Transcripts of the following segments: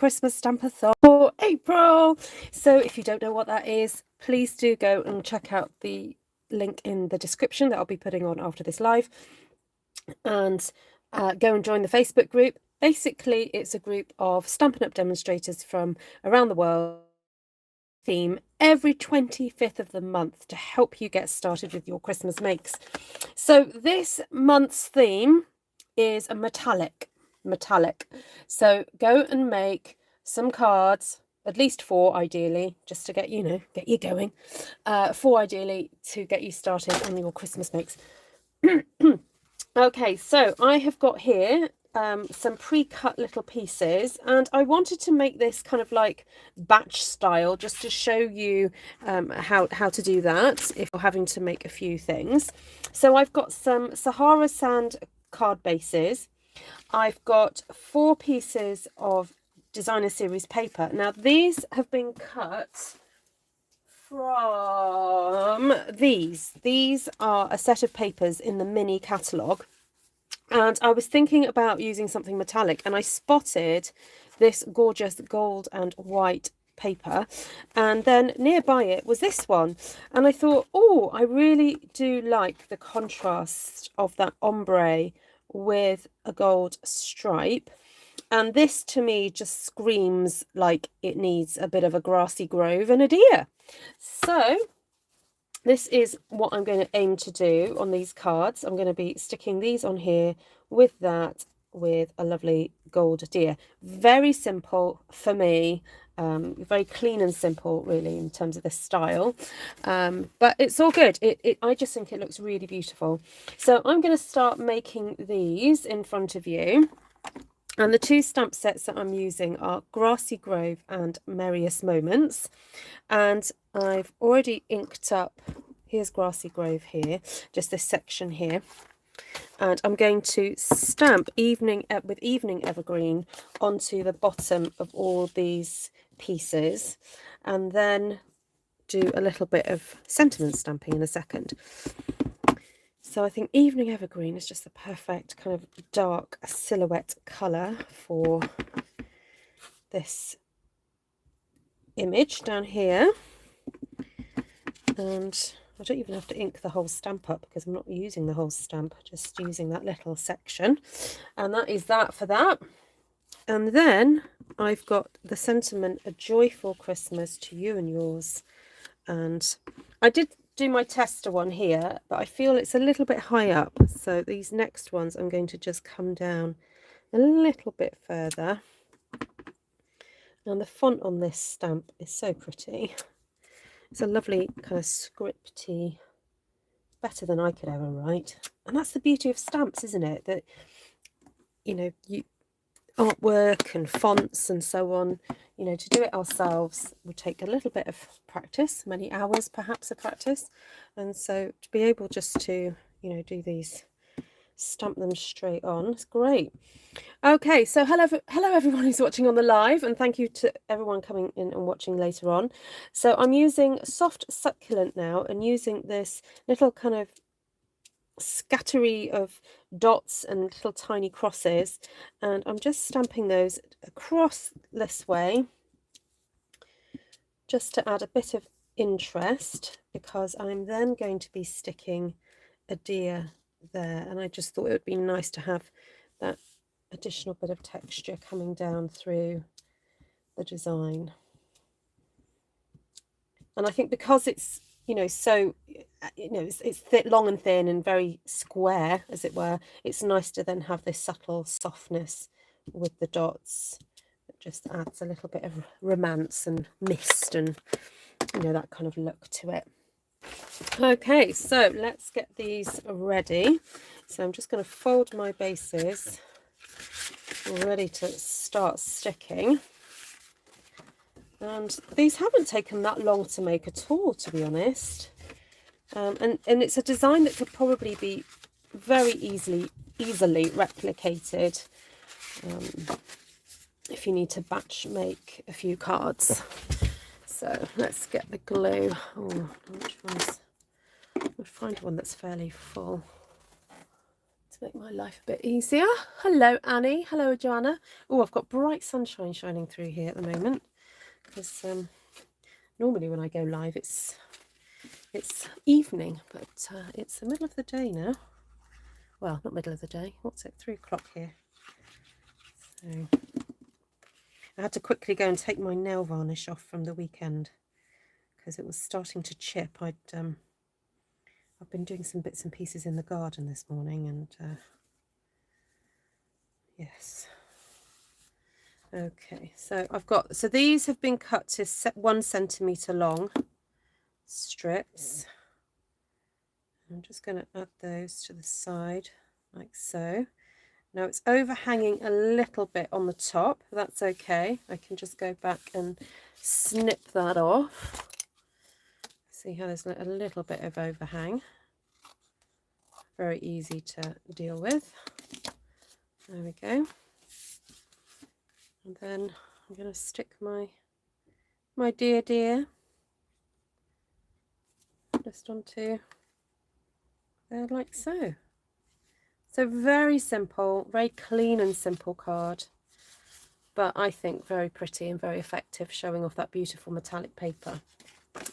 Christmas Stampathon for April. So if you don't know what that is, please do go and check out the link in the description that I'll be putting on after this live, and go and join the Facebook group. Basically, it's a group of Stampin' Up! Demonstrators from around the world. Theme every 25th of the month to help you get started with your Christmas makes. So this month's theme is a metallic. So go and make some cards, at least 4 ideally, just to get you going. 4 ideally to get you started on your Christmas makes. Okay, so I have got here some pre-cut little pieces, and I wanted to make this kind of like batch style just to show you how to do that if you're having to make a few things. So I've got some Sahara sand card bases. I've got 4 pieces of designer series paper. Now these have been cut from these are a set of papers in the mini catalogue, and I was thinking about using something metallic, and I spotted this gorgeous gold and white paper, and then nearby it was this one, and I thought, oh, I really do like the contrast of that ombre with a gold stripe. And this to me just screams like it needs a bit of a grassy grove and a deer. So this is what I'm going to aim to do on these cards. I'm going to be sticking these on here with that, with a lovely gold deer. Very simple for me, very clean and simple really in terms of the style, but it's all good. I just think it looks really beautiful. So I'm going to start making these in front of you. And the 2 stamp sets that I'm using are Grassy Grove and Merriest Moments. And I've already inked up, here's Grassy Grove here, just this section here. And I'm going to stamp with Evening Evergreen onto the bottom of all these pieces, and then do a little bit of sentiment stamping in a second. So I think Evening Evergreen is just the perfect kind of dark silhouette colour for this image down here. And I don't even have to ink the whole stamp up because I'm not using the whole stamp, just using that little section. And that is that for that. And then I've got the sentiment, A Joyful Christmas to You and Yours. And I did do my tester one here, but I feel it's a little bit high up, so these next ones I'm going to just come down a little bit further. And the font on this stamp is so pretty. It's a lovely kind of scripty, better than I could ever write. And that's the beauty of stamps, isn't it, that artwork and fonts and so on, to do it ourselves would take a little bit of practice, many hours perhaps of practice. And so to be able just to, do these, stamp them straight on, it's great. Okay, so hello everyone who's watching on the live, and thank you to everyone coming in and watching later on. So I'm using Soft Succulent now, and using this little kind of scattery of dots and little tiny crosses, and I'm just stamping those across this way just to add a bit of interest, because I'm then going to be sticking a deer there, and I just thought it would be nice to have that additional bit of texture coming down through the design. And I think because it's so it's long and thin and very square, as it were, it's nice to then have this subtle softness with the dots. It just adds a little bit of romance and mist and that kind of look to it. Okay, so let's get these ready. So I'm just going to fold my bases ready to start sticking. And these haven't taken that long to make at all, to be honest. And it's a design that could probably be very easily replicated if you need to batch make a few cards. So let's get the glue. Oh, which one's? I'll find one that's fairly full to to make my life a bit easier. Hello, Annie. Hello, Joanna. Oh, I've got bright sunshine shining through here at the moment, because normally when I go live it's evening, but it's the middle of the day now. Well, not middle of the day. What's it? 3 o'clock here. So I had to quickly go and take my nail varnish off from the weekend because it was starting to chip. I've been doing some bits and pieces in the garden this morning, and yes. Okay, so so these have been cut to 1 centimetre long strips. I'm just going to add those to the side like so. Now it's overhanging a little bit on the top. That's okay. I can just go back and snip that off. See how there's a little bit of overhang. Very easy to deal with. There we go. And then I'm going to stick my dear just onto there like so. So very simple, very clean and simple card, but I think very pretty and very effective, showing off that beautiful metallic paper.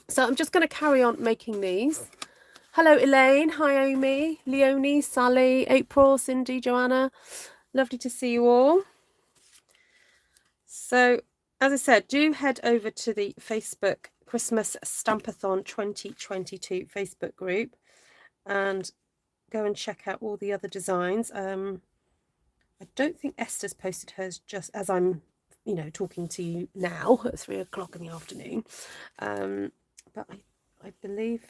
So I'm just going to carry on making these. Hello Elaine, hi Amy, Leonie, Sally, April, Cindy, Joanna. Lovely to see you all. So as I said, do head over to the Facebook Christmas Stampathon 2022 Facebook group and go and check out all the other designs. I don't think Esther's posted hers just as I'm, talking to you now at 3 o'clock in the afternoon. But I believe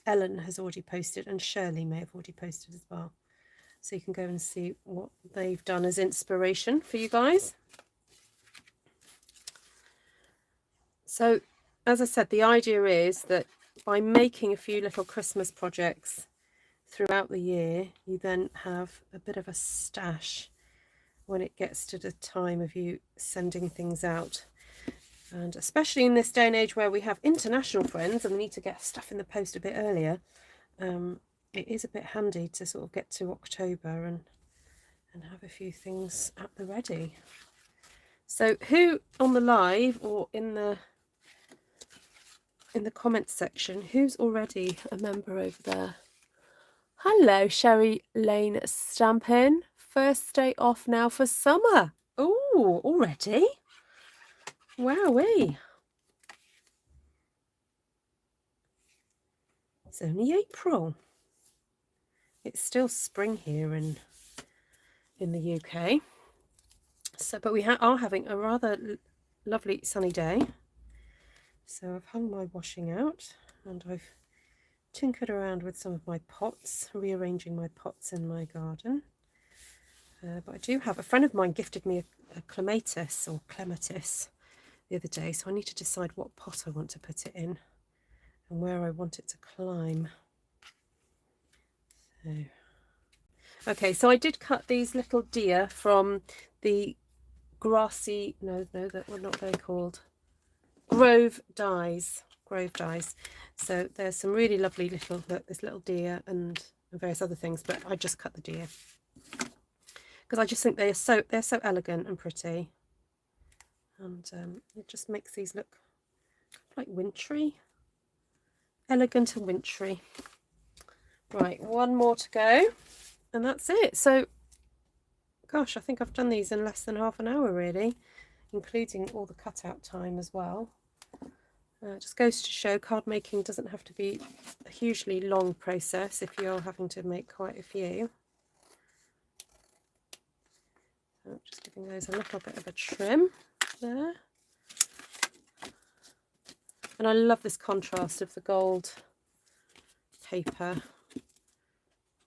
Ellen has already posted, and Shirley may have already posted as well. So you can go and see what they've done as inspiration for you guys. So as I said, the idea is that by making a few little Christmas projects throughout the year, you then have a bit of a stash when it gets to the time of you sending things out. And especially in this day and age where we have international friends and we need to get stuff in the post a bit earlier, it is a bit handy to sort of get to October and have a few things at the ready. So who on the live or in the comments section, who's already a member over there? Hello, Sherry Lane Stampin. First day off now for summer. Oh, already? Wowee. It's only April. It's still spring here in the UK. So, but we are having a rather lovely sunny day. So I've hung my washing out and I've tinkered around with some of my pots, rearranging my pots in my garden. But I do have a friend of mine gifted me a clematis or clematis the other day, so I need to decide what pot I want to put it in and where I want it to climb. So, okay, so I did cut these little deer from the grassy, no, that were not they called? Grove dies. So there's some really lovely little, look, this little deer and various other things, but I just cut the deer because I just think they're so elegant and pretty, and it just makes these look like wintry, elegant and wintry. Right, one more to go and that's it. So gosh, I think I've done these in less than half an hour really, including all the cutout time as well. It just goes to show card making doesn't have to be a hugely long process if you're having to make quite a few. So I'm just giving those a little bit of a trim there. And I love this contrast of the gold paper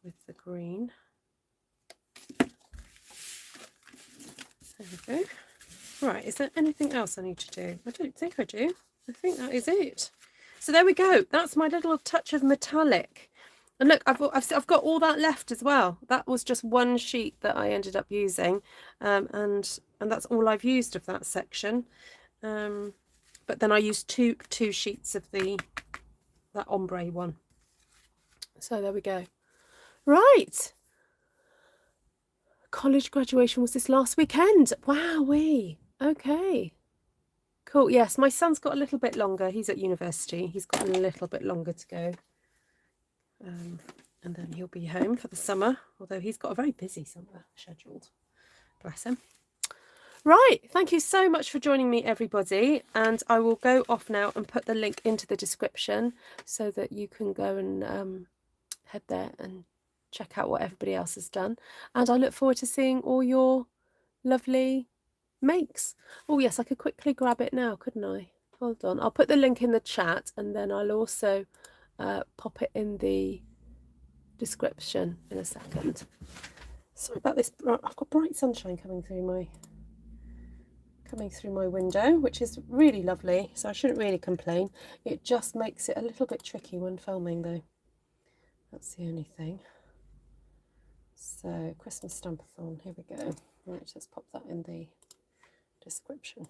with the green. There we go. Right, is there anything else I need to do? I don't think I do. I think that is it. So there we go. That's my little touch of metallic. And look, I've got all that left as well. That was just one sheet that I ended up using, and that's all I've used of that section. But then I used two sheets of that ombre one. So there we go. Right. College graduation was this last weekend. Wowee. Okay. Cool. Yes, my son's got a little bit longer. He's at university. He's got a little bit longer to go. And then he'll be home for the summer, although he's got a very busy summer scheduled. Bless him. Right, thank you so much for joining me, everybody, and I will go off now and put the link into the description so that you can go and head there and check out what everybody else has done. And I look forward to seeing all your lovely makes. Oh yes, I could quickly grab it now, couldn't I? Hold on, I'll put the link in the chat, and then I'll also pop it in the description in a second. Sorry about this. I've got bright sunshine coming through my window, which is really lovely, so I shouldn't really complain. It just makes it a little bit tricky when filming though. That's the only thing. So Christmas Stampathon, here we go. Right, let's pop that in the description.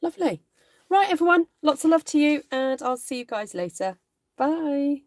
Lovely. Right everyone, lots of love to you, and I'll see you guys later. Bye.